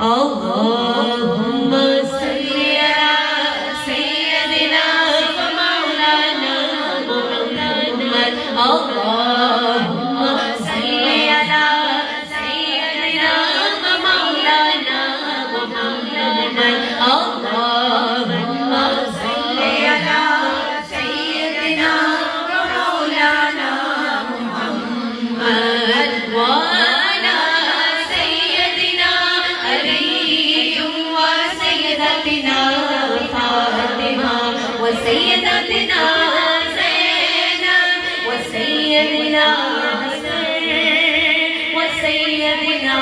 اللهم صل على سيدنا ومولانا محمد اللهم صل على سيدنا ومولانا محمد اللهم صل على سيدنا ومولانا محمد وعلى سيدنا علي وسيدتنا فاطمة وسيدتنا زينب وسيدنا حسين وسيدنا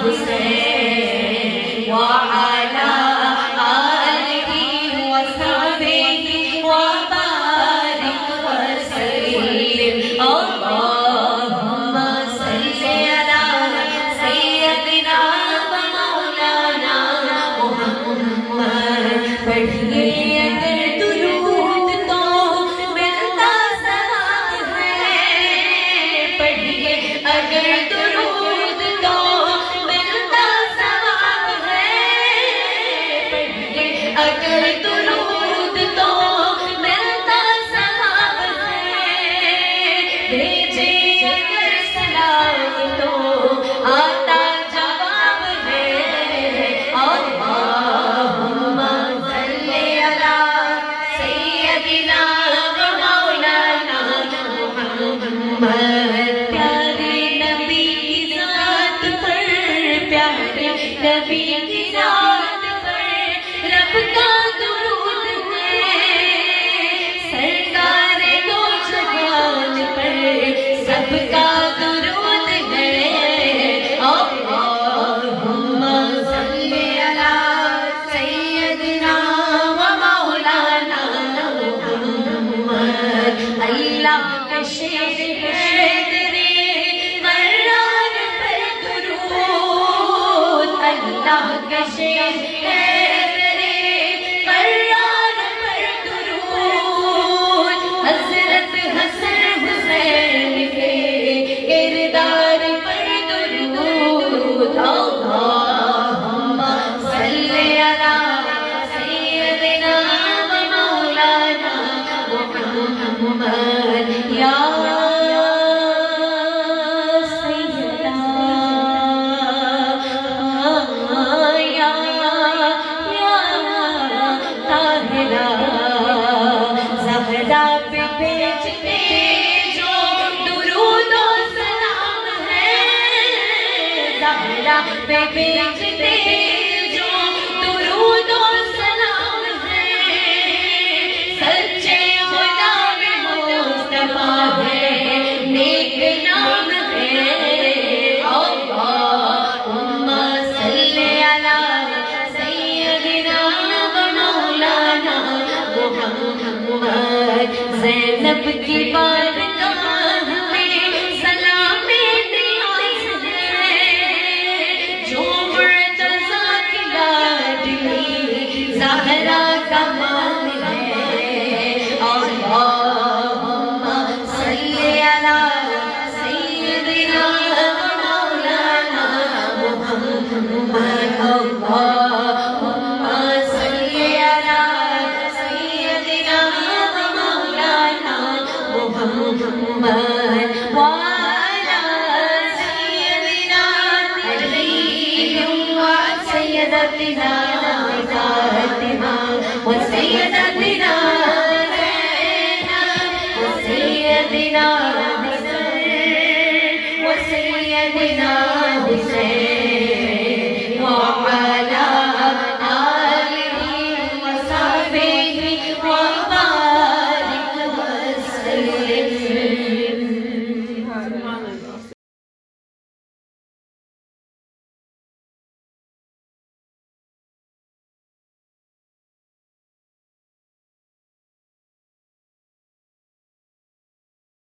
حسين وعلى آله وصحبه وبارك وسلم اللهم صل على سيدنا ومولانا محمد پڑھیے اگر درود تو ملتا ثواب ہے پڑھیے اگر درود تو ملتا ثواب ہے پڑھیے اگر درود تو ملتا ثواب ہے بھیجے اگر سلام تو آتا جواب ہے اللہم صل علی سیدنا ومولانا محمد پیارے نبی کی ذات پر پیارے نبی کی ذات پر رب کا درود ہے سرکار دو جہان پر سب کا درود ہے اللہم صل علی سیدنا ومولانا محمد اللہ کا شیر ہے تیرے مرار پر درود اللہ کا شیر ہے تیرے مرار پر درود حضرت حسن حسین کے کردار پر درود اللہم صل علی سیدنا ومولانا محمد یا سیدہ یا طاہرہ زہرا پہ بھیجتے جو درود و سلام ہے زہرا پہ بھیجتے جو درود و سلام ہے سچے غلام مصطفیٰ ہے نیک نام ہے اللہم صل علی سیدنا ومولانا محمد زینب کی بارگاہ میں سلام نیاز ہے جو مرتضیٰ کی لاڈلی زہرا کا مان ہے اللہم صل علی سیدنا مولانا محمد اللہم صل علی سیدنا مولانا محمد وعلى سيدنا علي وسيدتنا فاطمة وسيدتنا زينب وسيدنا حسين وسيدنا حسين